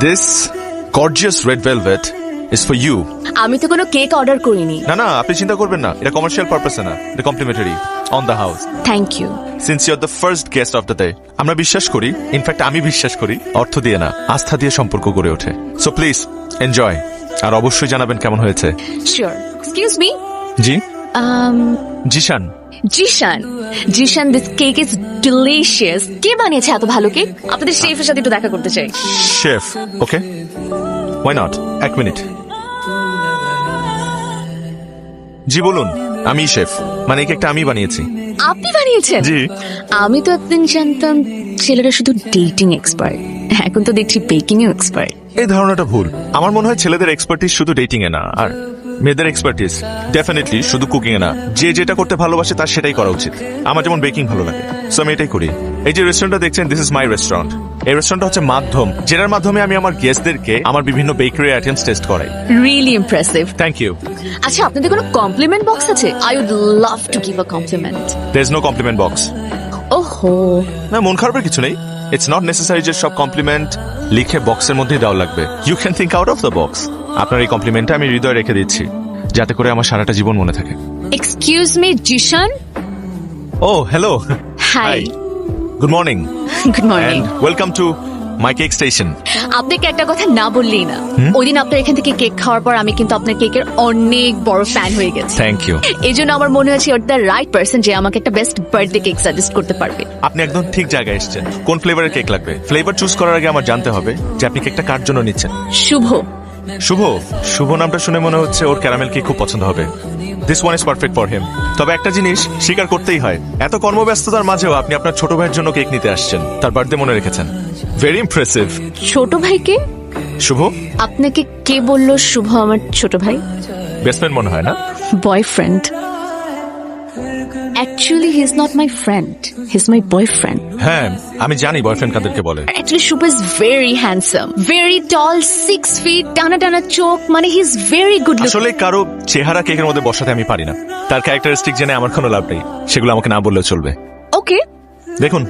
This gorgeous red velvet is for you. আমি তো কোনো কেক অর্ডার করিনি। না আপনি চিন্তা করবেন না, এটা কমার্শিয়াল পারপাসে না, এটা complimentary on the house. Thank you. Since you are the first guest of the day, আমরা বিশ্বাস করি, ইনফ্যাক্ট আমি বিশ্বাস করি, অর্থ দিয়ে না আস্থা দিয়ে সম্পর্ক গড়ে ওঠে। সো প্লিজ এনজয়, আর অবশ্যই জানাবেন কেমন হয়েছে। শিওর। Excuse me. জি Zishan. Zishan this cake is delicious. কে বানিয়েছে এত ভালো কেক? আপনাদের শেফের সাথে একটু দেখা করতে চাই। শেফ? Okay, why not. এক মিনিট। জি বলুন। আমি শেফ, মানে এই কেকটা আমি বানিয়েছি। আপনি বানিয়েছেন? জি। আমি তো একদিন জানতাম ছেলেরা শুধু ডেটিং এক্সপার্ট, এখন তো দেখছি বেকিং এ এক্সপার্ট। এই ধারণাটা ভুল। আমার মনে হয় ছেলেদের এক্সপার্টিস শুধু ডেটিং এ না, আর মেয়েদের এক্সপার্টিস ডেফিনেটলি শুধু কুকিং এ না। যে যেটা করতে ভালোবাসে তার সেটাই করা উচিত। আমার যেমন বেকিং ভালো লাগে, সো আমি এটাই করি। এই যে রেস্টুরেন্টটা দেখছেন, দিস ইজ মাই রেস্টুরেন্ট। এই রেস্টুরেন্টটা হচ্ছে মাধ্যম, যেটার মাধ্যমে আমি আমার গেস্টদেরকে আমার বিভিন্ন বেকারি আইটেমস টেস্ট করাই। Really impressive. Thank you. আচ্ছা, আপনাদের কোনো কমপ্লিমেন্ট বক্স আছে? I would love to give a compliment. There is no compliment box. ওহো, না, মন খারাপের কিছু নেই। ইটস নট নেসেসারি যে সব কমপ্লিমেন্ট লিখে বক্সের মধ্যেই দেওয়া লাগবে। You can think out of the box. আপনার এই কমপ্লিমেন্টটা আমি হৃদয়ে রেখে দিচ্ছি, যাতে করে আমার সারাটা জীবন মনে থাকে। Excuse me Zeeshan. ও hello, hi, good morning good morning, and welcome to my cake station. আপনাকে একটা কথা না বললেই না। ওই দিন আপনার এখান থেকে কেক খাওয়ার পর আমি কিন্তু আপনার কেকের অনেক বড় ফ্যান হয়ে গেছি। Thank you. এই জন্য আমার মনে হচ্ছে ইউর দ্য রাইট পারসন যে আমাকে একটা বেস্ট বার্থডে কেক সাজেস্ট করতে পারবে। আপনি একদম ঠিক জায়গায় এসেছেন। কোন ফ্লেভারের কেক লাগবে? ফ্লেভার চুজ করার আগে আমার জানতে হবে যে আপনি কেকটা কার জন্য নিচ্ছেন। শুভ। শুভ? শুভ নামটা শুনে মনে হচ্ছে ওর ক্যারামেল কেক খুব পছন্দ হবে। This one is perfect for him. তবে একটা জিনিস স্বীকার করতেই হয়, এত কর্মব্যস্ততার মাঝেও আপনি আপনার ছোট ভাইয়ের জন্য কেক নিতে আসছেন, তার বার্থডে মনে রেখেছেন। Very impressive. ছোট ভাইকে? শুভ? আপনাকে কে বললো শুভ আমার ছোট ভাই? বেস্ট ফ্রেন্ড মনে হয় না? Boyfriend. Actually, he's not my friend. He's my boyfriend. হ্যাঁ, আমি জানি বয়ফ্রেন্ড কাদেরকে বলে। Actually, Shubha is very handsome, very tall, 6 feet, টানা টানা চোখ, মানে he's very good looking. আসলে কারো চেহারা কেকের মধ্যে বসাতে আমি পারি না। তার ক্যারেক্টারিস্টিক জেনে আমার কোনো লাভ নেই, সেগুলো আমাকে না বললেও চলবে। Okay. দেখুন,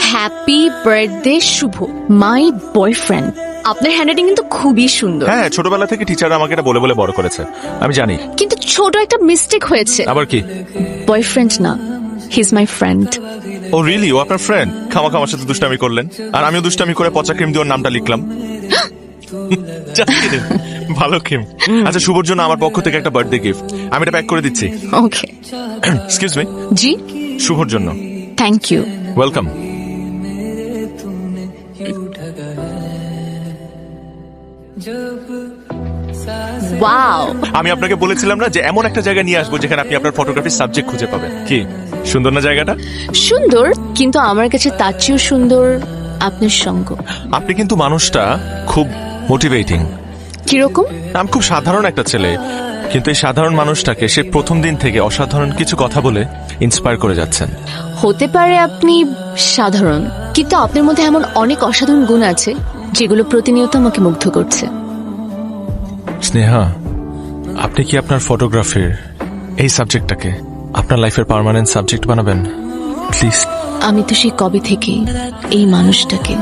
হ্যাপি বার্থডে শুভ, মাই বয়ফ্রেন্ড। আপনার হ্যান্ডরাইটিং কিন্তু খুবই সুন্দর। হ্যাঁ, ছোটবেলা থেকে টিচার আমাকে এটা বলে বলে বড় করেছে, আমি জানি। কিন্তু ছোট একটা মিস্টেক হয়েছে। আবার কি? বয়ফ্রেন্ড না, he is my friend. Oh really? ও আপনার ফ্রেন্ড? খামাখা আমার সাথে দুষ্টামি করলেন, আর আমিও দুষ্টামি করে পচা ক্রিম দিয়ে ওর নামটা লিখলাম। ভালো ক্রিম। আচ্ছা, শুভর জন্য আমার পক্ষ থেকে একটা বার্থডে গিফট, আমি এটা প্যাক করে দিচ্ছি। ওকে। Excuse me. জি। শুভর জন্য। Thank you. ওয়েলকাম। ওয়াও, আমি আপনাকে বলেছিলাম না যে এমন একটা জায়গা নিয়ে আসবো যেখানে আপনি আপনার ফটোগ্রাফির সাবজেক্ট খুঁজে পাবেন। কি সুন্দর না জায়গাটা? সুন্দর, কিন্তু আমার কাছে তার চেয়েও সুন্দর আপনার সঙ্গ। আপনি কিন্তু মানুষটা খুব মোটিভেটিং। কিরকম? আমি খুব সাধারণ একটা ছেলে, কিন্তু এই সাধারণ মানুষটাকে সে প্রথম দিন থেকে অসাধারণ কিছু কথা বলে ইন্সপায়ার করে যাচ্ছেন। হতে পারে আপনি সাধারণ, কিন্তু আপনার মধ্যে এমন অনেক অসাধারণ গুণ আছে যেগুলো প্রতিনিয়ত আমাকে মুগ্ধ করছে। স্নেহা, আপনি কি আপনার ফটোগ্রাফির এই সাবজেক্টটাকে আপনার লাইফের পার্মানেন্ট সাবজেক্ট বানাবেন প্লিজ? আমি তো সেই কবে থেকে এই মানুষটাকে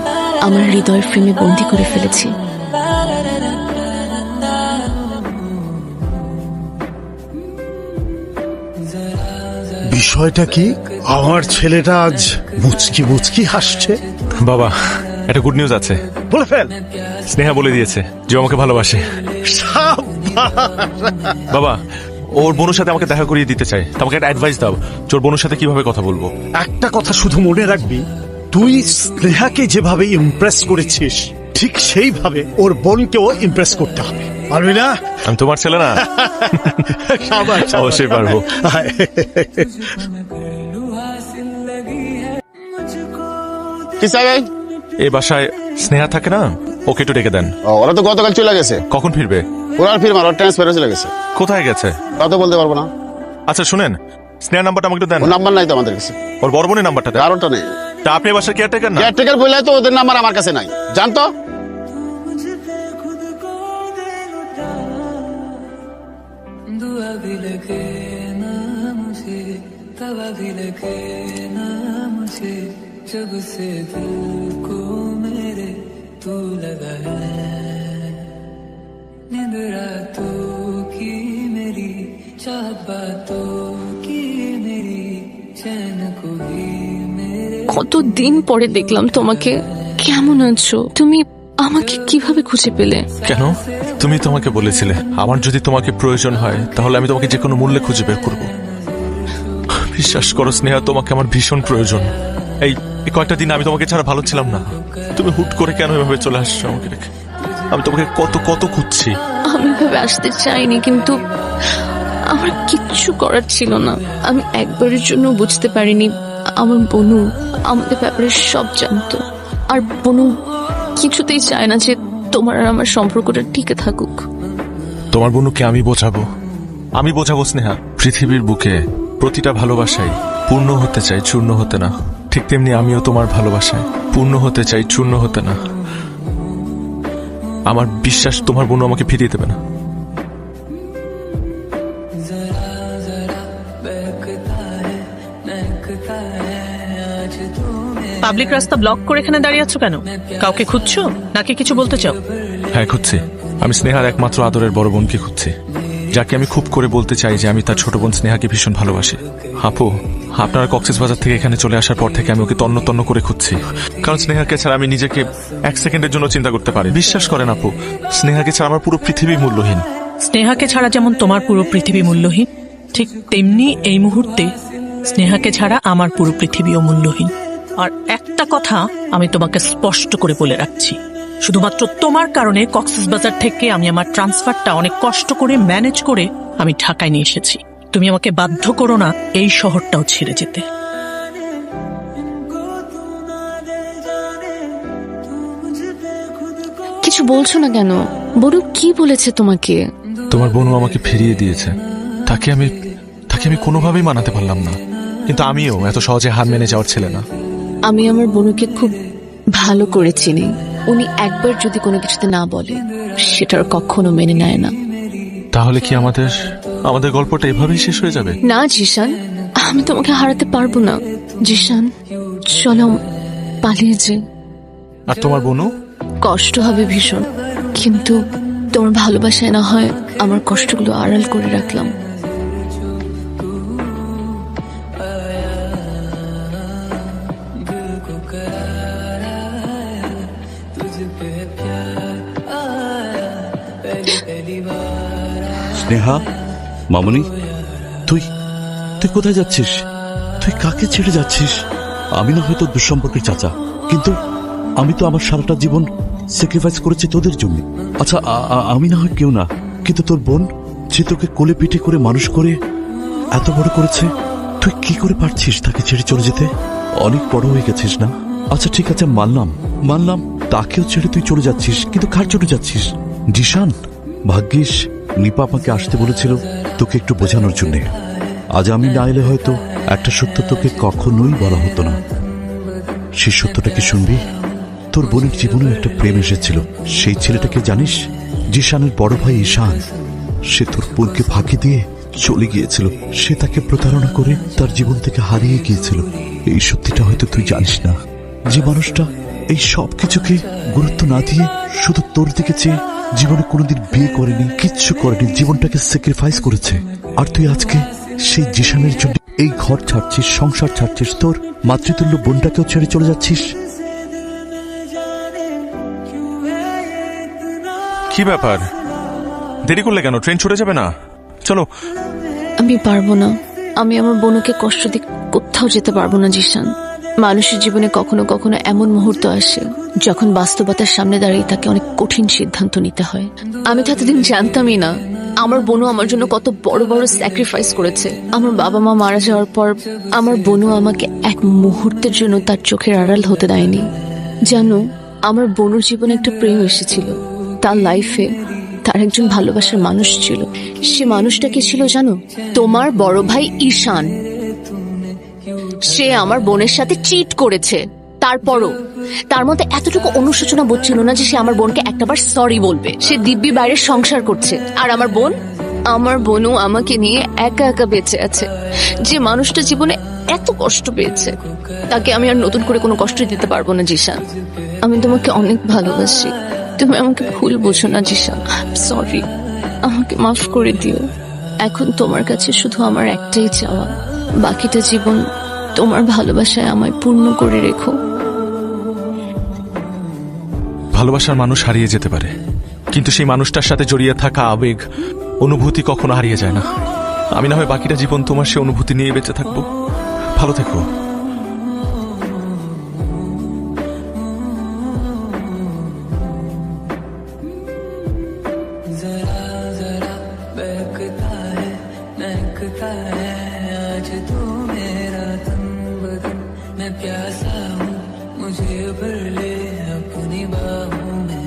আমার হৃদয়ের ফ্রেমে বন্দি করে ফেলেছি। বিষয়টা কি? আমার ছেলেটা আজ মুচকি মুচকি হাসছে। বাবা, একটা গুড নিউজ আছে। বলে ফেল। স্নেহা বলে দিয়েছে যে ও আমাকে ভালোবাসে। বাবা, ওর বোনের সাথে আমাকে দেখা করিয়ে দিতে চাই। তোমাকে একটা অ্যাডভাইস দাও, ওর বোনের সাথে কিভাবে কথা বলবো। একটা কথা শুধু মনে রাখবি, তুই স্নেহাকে যেভাবে ইমপ্রেস করেছিস ঠিক সেইভাবে ওর বোনকেও ইমপ্রেস করতে হবে। পারবি না? আমি তোমার ছেলে না? অবশ্যই পারবো। কি চাই ভাই? এই বাসায় স্নেহা থাকে না, ওকে একটু ডেকে দেন। ওরা তো গতকাল চলে গেছে। কখন ফিরবে? ওরা আর ফিরবে না, ওর ট্রান্সফার চলে গেছে। কোথায় গেছে তা তো বলতে পারবো না। আচ্ছা শুনেন, স্নেহার নাম্বারটা আমাকে একটু দেন। ওর নাম্বার নাই তো আমাদের কাছে, ওর বড় বোনের নাম্বারটা দেন। কারোটা নেই। তা আপনি বাসার কেয়ারটেকার না? কেয়ারটেকার বললে তো ওদের নাম্বার আমার কাছে নাই, জানতো। दुआ भी लगे ना मुझे, तवा भी लगे ना मुझे, जब से दिल को मेरे बातों की मेरी चैन को भी मेरे কতদিন পরে দেখলাম তোমাকে। কেমন আছো তুমি? আমাকে কিভাবে খুঁজে পেলে? কেন? তুমি তোমাকে বলেছিলে আমার যদি তোমাকে প্রয়োজন হয় তাহলে আমি তোমাকে যে কোনো মূল্যে খুঁজে বের করব। বিশ্বাস করো স্নেহা, তোমাকে আমার ভীষণ প্রয়োজন। এই এই কয়েকটা দিন আমি তোমাকে ছাড়া ভালো ছিলাম না। তুমি হুট করে কেন এভাবে চলে আসছো আমাকে রেখে? আমি তোমাকে কত কত খুঁজছি। আমি ভাবে আসতে চাইনি, কিন্তু আমার কিচ্ছু করার ছিল না। আমি একবারের জন্য বুঝতে পারিনি আমার বনু আমাদের ব্যাপারে সব জানতো। আর বনু কিছুতেই চায় না যে তোমার আর আমার সম্পর্কটা টিকে থাকুক। তোমার বোনকে আমি বোঝাবো স্নেহা। পৃথিবীর বুকে প্রতিটা ভালোবাসাই পূর্ণ হতে চাই, চূর্ণ হতে না। ঠিক তেমনি আমিও তোমার ভালোবাসায় পূর্ণ হতে চাই, চূর্ণ হতে না। আমার বিশ্বাস তোমার বোন আমাকে ফিরিয়ে দেবে না। পাবলিক রাস্তা ব্লক করে এখানে দাঁড়িয়ে আছো কেন? কাউকে খুঁজছো নাকি কিছু বলতে চাও? হ্যাঁ, খুঁজছি। আমি স্নেহার একমাত্র আদরের বড় বোনকে খুঁজছি, যাকে আমি খুব করে বলতে চাই যে আমি তার ছোট বোন স্নেহাকে ভীষণ ভালোবাসি। আপু, আপনারা কক্সবাজার থেকে এখানে চলে আসার পর থেকে আমি ওকে তন্ন তন্ন করে খুঁজছি, কারণ স্নেহাকে ছাড়া আমি নিজেকে এক সেকেন্ডের জন্য চিন্তা করতে পারি। বিশ্বাস করেন আপু, স্নেহাকে ছাড়া আমার পুরো পৃথিবী মূল্যহীন। স্নেহাকে ছাড়া যেমন তোমার পুরো পৃথিবী মূল্যহীন, ঠিক তেমনি এই মুহূর্তে স্নেহাকে ছাড়া আমার পুরো পৃথিবীও মূল্যহীন। আর একটা কথা আমি তোমাকে স্পষ্ট করে বলে রাখছি, শুধুমাত্র তোমার কারণে কক্সবাজার থেকে আমি আমার ট্রান্সফারটা অনেক কষ্ট করে ম্যানেজ করে আমি ঢাকায় নিয়ে এসেছি। তুমি আমাকে বাধ্য করো না এই শহরটাও ছেড়ে যেতে। কিছু বলছো না কেন? বনু কি বলেছে তোমাকে? তোমার বোনও আমাকে ফিরিয়ে দিয়েছে। তাকে আমি কোনোভাবেই মানাতে পারলাম না, কিন্তু আমিও এত সহজে হার মেনে যাওয়ার ছেলে না। আমি আমার বনুকে খুব ভালো করে চিনি। উনি একবার যদি কোনো কিছুতে না বলে সেটার কখনো মেনে নেয় না। তাহলে কি আমাদের গল্পটা এভাবেই শেষ হয়ে যাবে? না জিশান, আমি তোমাকে হারাতে পারবো না। জিশান চলো পালিয়ে যে। আর তোমার বোনও? কষ্ট হবে ভীষণ, কিন্তু তোমার ভালোবাসায় না হয় আমার কষ্টগুলো আড়াল করে রাখলাম। স্নেহা, মামনি, তুই তুই কোথায় যাচ্ছিস? তুই কাকে ছেড়ে যাচ্ছিস? আমি না হয়তো দুঃসম্পর্কের চাচা, কিন্তু আমি তো আমার সারাটা জীবন স্যাক্রিফাইস করেছি তোদের জন্য। আচ্ছা, আমি না হয় কেউ না, কিন্তু তোর বোন যে তোকে কোলে পিঠে করে মানুষ করে এত বড় করেছে, তুই কি করে পারছিস তাকে ছেড়ে চলে যেতে? অনেক বড় হয়ে গেছিস না? আচ্ছা ঠিক আছে, মানলাম তাকেও ছেড়ে তুই চলে যাচ্ছিস, কিন্তু কার জন্য যাচ্ছিস? জিশান, ভাগ্যিস নিপা আমাকে আসতে বলেছিল তোকে একটু বোঝানোর জন্য। আজ আমি না এলে হয়তো একটা সত্য তোকে কখনোই বলা হতো না। সেই সত্যটা কি শুনবি? তোর বোনের জীবনেও একটা প্রেম এসেছিল। সেই ছেলেটাকে জানিস? জিশানের বড় ভাই ঈশান। সে তোর বোনকে ফাঁকি দিয়ে চলে গিয়েছিল। সে তাকে প্রতারণা করে তার জীবন থেকে হারিয়ে গিয়েছিল। এই সত্যিটা হয়তো তুই জানিস না। যে মানুষটা এই সব কিছুকে গুরুত্ব না দিয়ে শুধু তোর দিকে চেয়ে জীবনে কোনোদিন বিয়ে করেনি, কিচ্ছু করেনি, জীবনটাকে স্যাক্রিফাইস করেছে, আর তুই আজকে সেই জিশানের জন্য এই ঘর ছাড়ছিস, সংসার ছাড়ছিস, তোর মাতৃতুল্য বোনটাকেও ছেড়ে চলে যাচ্ছিস। কি ব্যাপার? দেরি করলে কেন? ট্রেন ছুটে যাবে না? চলো। আমি পারবো না। আমি আমার বোনকে কষ্ট দিয়ে কোথাও যেতে পারবো না জিশান। মানুষের জীবনে কখনো কখনো এমন মুহূর্ত আসে যখন বাস্তবতার সামনে দাঁড়িয়ে তাকে অনেক কঠিন সিদ্ধান্ত নিতে হয়। আমি তো এতদিন জানতামই না আমার বোনও আমার জন্য কত বড় বড় স্যাক্রিফাইস করেছে। আমার বাবা মা মারা যাওয়ার পর আমার বোনও আমাকে এক মুহূর্তের জন্য তার চোখের আড়াল হতে দেয়নি। জানো, আমার বোনের জীবনে একটা প্রেম এসেছিল। তার লাইফে তার একজন ভালোবাসার মানুষ ছিল। সে মানুষটা কি ছিল জানো? তোমার বড় ভাই ঈশান। সে আমার বোনের সাথে চিট করেছে। তারপরও তার মধ্যে এতটুকু অনুশোচনা বোধ ছিল না যে সে আমার বোনকে একটাবার সরি বলবে। সে দিব্যি বাইরে সংসার করছে, আর আমার বোনও আমাকে নিয়ে একা একা বেঁচে আছে। যে মানুষটা জীবনে এত কষ্ট পেয়েছে তাকে আমি আর নতুন করে কোনো কষ্ট দিতে পারবো না জিশান। আমি তোমাকে অনেক ভালোবাসি। তুমি আমাকে ভুল বোঝো না জিশান। সরি, আমাকে মাফ করে দিও। এখন তোমার কাছে শুধু আমার একটাই চাওয়া, বাকিটা জীবন তোমার ভালোবাসায় আমায় পূর্ণ করে রেখো। ভালোবাসার মানুষ হারিয়ে যেতে পারে, কিন্তু সেই মানুষটার সাথে জড়িয়ে থাকা আবেগ, অনুভূতি কখনো হারিয়ে যায় না। আমি না হয় বাকিটা জীবন তোমার সে অনুভূতি নিয়ে বেঁচে থাকবো। ভালো থেকো। जरा जरा बहकता है महकता है आज तू मेरा तन बदन, मैं प्यासा हूँ मुझे भर ले